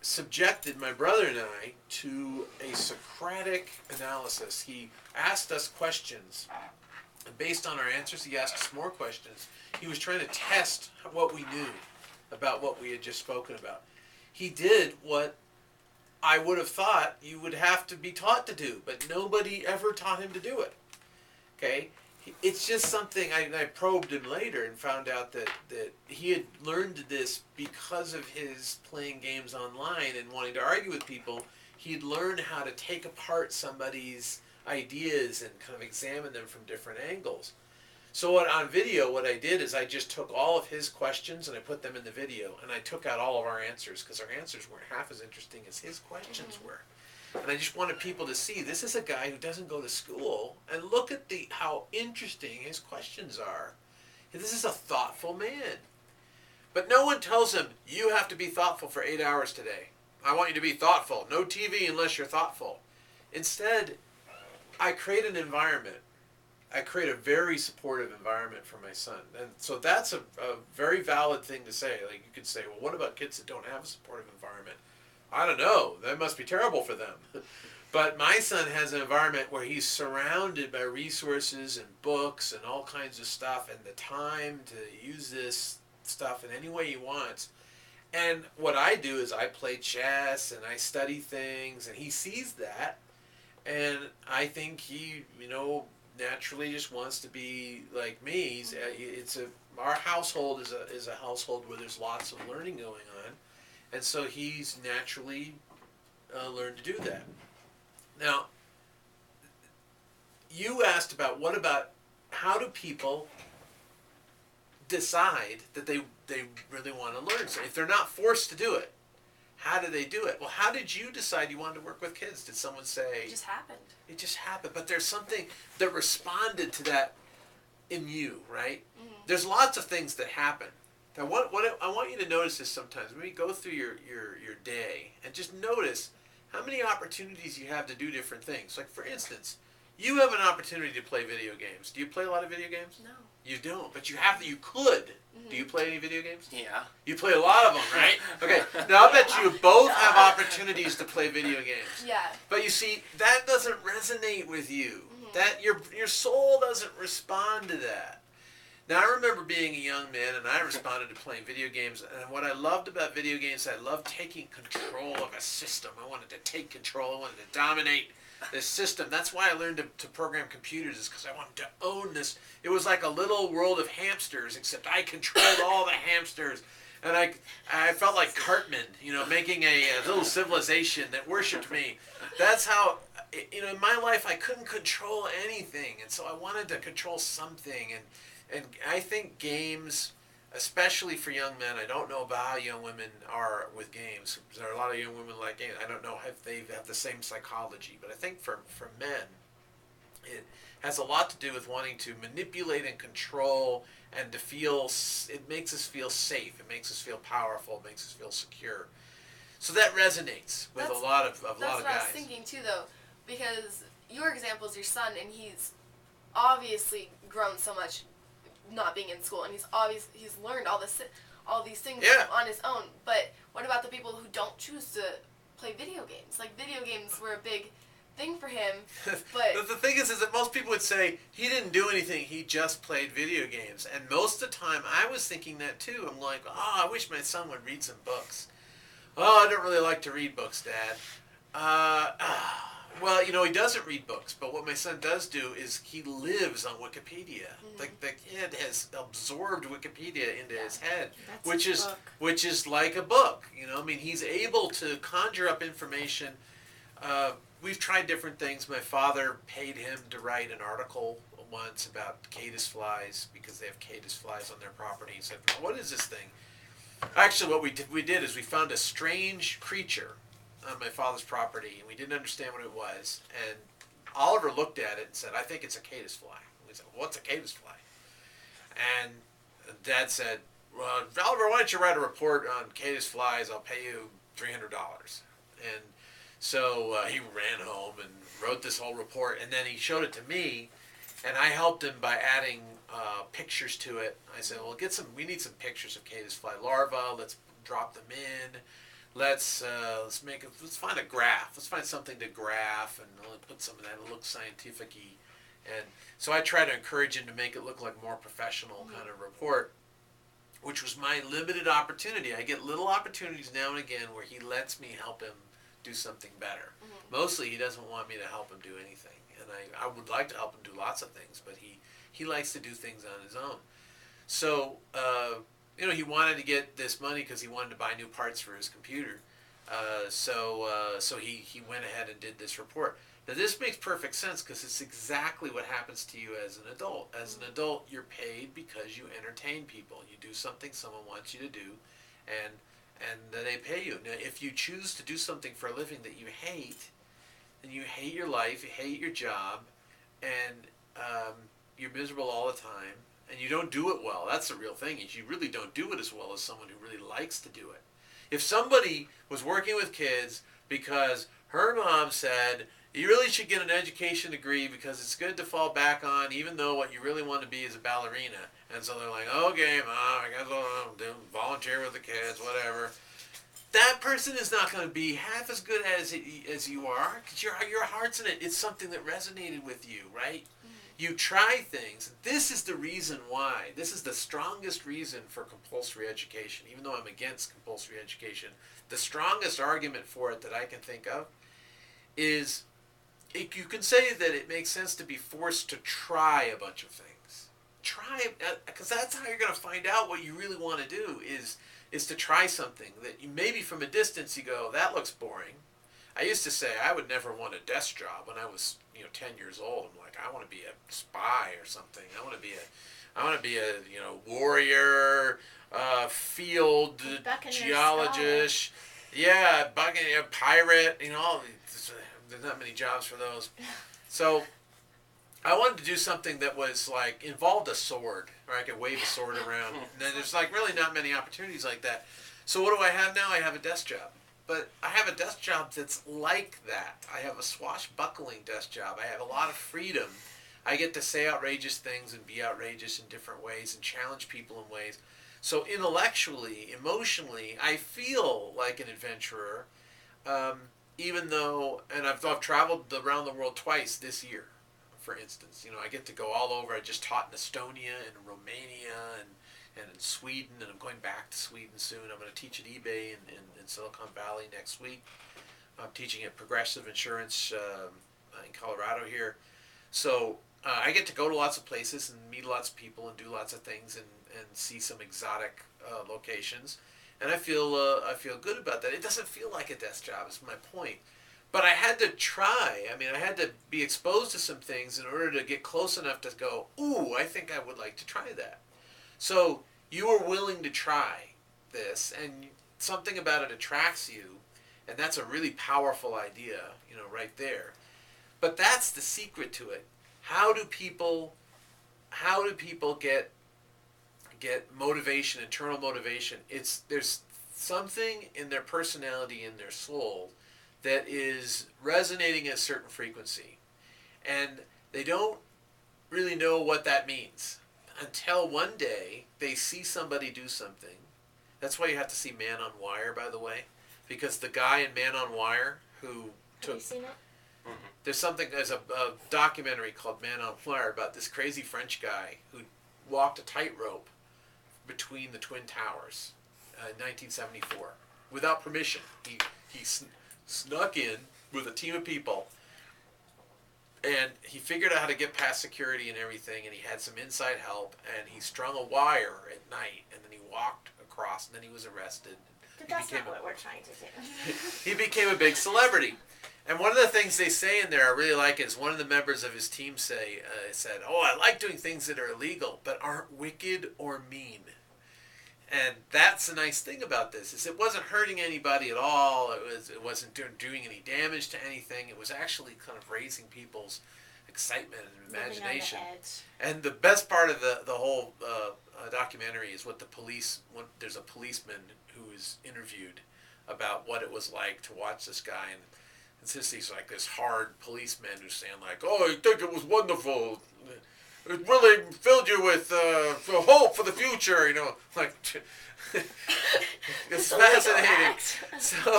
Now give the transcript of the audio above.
subjected my brother and I to a Socratic analysis. He asked us questions, and based on our answers, he asked us more questions. He was trying to test what we knew about what we had just spoken about. He did what I would have thought you would have to be taught to do, but nobody ever taught him to do it. Okay? It's just something, I probed him later and found out that he had learned this because of his playing games online and wanting to argue with people. He'd learned how to take apart somebody's ideas and kind of examine them from different angles. So on video, what I did is I just took all of his questions and I put them in the video, and I took out all of our answers because our answers weren't half as interesting as his questions were. And I just wanted people to see this is a guy who doesn't go to school, and look at how interesting his questions are. This is a thoughtful man. But no one tells him, you have to be thoughtful for 8 hours today. I want you to be thoughtful. No TV unless you're thoughtful. Instead, I create an environment. I create a very supportive environment for my son. And so that's a very valid thing to say. Like, you could say, well, what about kids that don't have a supportive environment? I don't know. That must be terrible for them. But my son has an environment where he's surrounded by resources and books and all kinds of stuff and the time to use this stuff in any way he wants. And what I do is I play chess and I study things, and he sees that. And I think he, naturally just wants to be like me. Our household is a household where there's lots of learning going on. And so he's naturally learned to do that. Now, you asked about how do people decide that they really want to learn? So if they're not forced to do it, how do they do it? Well, how did you decide you wanted to work with kids? Did someone say... It just happened. It just happened. But there's something that responded to that in you, right? Mm-hmm. There's lots of things that happen. Now, what I want you to notice is sometimes when you go through your day and just notice how many opportunities you have to do different things. Like, for instance, you have an opportunity to play video games. Do you play a lot of video games? No. You don't, but you could. Mm-hmm. Do you play any video games? Yeah. You play a lot of them, right? Okay. Now, I bet you both have opportunities to play video games. Yeah. But you see, that doesn't resonate with you. Mm-hmm. That your soul doesn't respond to that. Now, I remember being a young man, and I responded to playing video games, and what I loved about video games, I loved taking control of a system. I wanted to take control. I wanted to dominate this system. That's why I learned to program computers, is because I wanted to own this. It was like a little world of hamsters, except I controlled all the hamsters. And I felt like Cartman, making a little civilization that worshipped me. That's how, in my life, I couldn't control anything, and so I wanted to control something, and I think games, especially for young men, I don't know about how young women are with games. There are a lot of young women like games. I don't know if they have the same psychology, but I think for men, it has a lot to do with wanting to manipulate and control and to feel, it makes us feel safe, it makes us feel powerful, it makes us feel secure. So that resonates with a lot of guys. That's what I was thinking too, though, because your example is your son, and he's obviously grown so much not being in school, and he's learned all these things on his own. But what about the people who don't choose to play video games? Like, video games were a big thing for him, but the thing is that most people would say he didn't do anything, he just played video games. And most of the time I was thinking that too. I'm like, I wish my son would read some books. I don't really like to read books, Dad. Well, he doesn't read books, but what my son does do is he lives on Wikipedia. Mm-hmm. The kid has absorbed Wikipedia into his head, which is like a book. He's able to conjure up information. We've tried different things. My father paid him to write an article once about caddisflies because they have caddisflies on their property. He said, "What is this thing?" Actually, what we did is we found a strange creature on my father's property, and we didn't understand what it was. And Oliver looked at it and said, "I think it's a caddisfly." We said, "What's a caddisfly?" And Dad said, "Well, Oliver, why don't you write a report on caddisflies? I'll pay you $300. And so he ran home and wrote this whole report, and then he showed it to me, and I helped him by adding pictures to it. I said, "Well, we need some pictures of caddisfly larvae. Let's drop them in. let's find a graph. Let's find something to graph and put some of that. It looks scientific-y. And so I try to encourage him to make it look like a more professional kind of report, which was my limited opportunity. I get little opportunities now and again where he lets me help him do something better. Mostly he doesn't want me to help him do anything. And I would like to help him do lots of things, but he likes to do things on his own. So, he wanted to get this money because he wanted to buy new parts for his computer. So he went ahead and did this report. Now this makes perfect sense because it's exactly what happens to you as an adult. As an adult, you're paid because you entertain people. You do something someone wants you to do, and they pay you. Now, if you choose to do something for a living that you hate, then you hate your life, you hate your job, and you're miserable all the time, and you don't do it well. That's the real thing, is you really don't do it as well as someone who really likes to do it. If somebody was working with kids because her mom said, you really should get an education degree because it's good to fall back on, even though what you really want to be is a ballerina. And so they're like, okay, Mom, I guess I'll volunteer with the kids, whatever. That person is not going to be half as good as you are because your heart's in it. It's something that resonated with you, right? You try things. This is the reason why. This is the strongest reason for compulsory education, even though I'm against compulsory education. The strongest argument for it that I can think of is you can say that it makes sense to be forced to try a bunch of things. Try, because that's how you're going to find out what you really want to do is to try something that you maybe from a distance you go, that looks boring. I used to say I would never want a desk job when I was 10 years old. I'm like, I want to be a spy or something. I want to be a warrior, field geologist. Yeah, buccaneer, pirate. There's not many jobs for those. So I wanted to do something that was like involved a sword, or I could wave a sword around. And there's like really not many opportunities like that. So what do I have now? I have a desk job. But I have a desk job that's like that. I have a swashbuckling desk job. I have a lot of freedom. I get to say outrageous things and be outrageous in different ways and challenge people in ways. So intellectually, emotionally, I feel like an adventurer, even though, and I've traveled around the world twice this year, for instance. I get to go all over. I just taught in Estonia and Romania and in Sweden, and I'm going back to Sweden soon. I'm going to teach at eBay in Silicon Valley next week. I'm teaching at Progressive Insurance in Colorado here. So I get to go to lots of places and meet lots of people and do lots of things and see some exotic locations. And I feel good about that. It doesn't feel like a desk job, is my point. But I had to try. I had to be exposed to some things in order to get close enough to go, ooh, I think I would like to try that. So you are willing to try this, and something about it attracts you, and that's a really powerful idea, right there. But that's the secret to it. How do people get motivation, internal motivation? There's something in their personality, in their soul, that is resonating at a certain frequency, and they don't really know what that means until one day they see somebody do something. That's why you have to see Man on Wire, by the way, because the guy in Man on Wire who took... Have you seen it? There's a documentary called Man on Wire about this crazy French guy who walked a tightrope between the Twin Towers in 1974 without permission. He snuck in with a team of people, and he figured out how to get past security and everything, and he had some inside help, and he strung a wire at night, and then he walked across, and then he was arrested. But that's not what we're trying to do. He became a big celebrity. And one of the things they say in there I really like is one of the members of his team said, I like doing things that are illegal, but aren't wicked or mean. And that's the nice thing about this, is it wasn't hurting anybody at all. It wasn't doing any damage to anything. It was actually kind of raising people's excitement and imagination. And the best part of the whole documentary is there's a policeman who is interviewed about what it was like to watch this guy, and since he's like this hard policeman who's saying like, oh, I think it was wonderful. it really filled you with hope for the future. You know, like it's fascinating. So.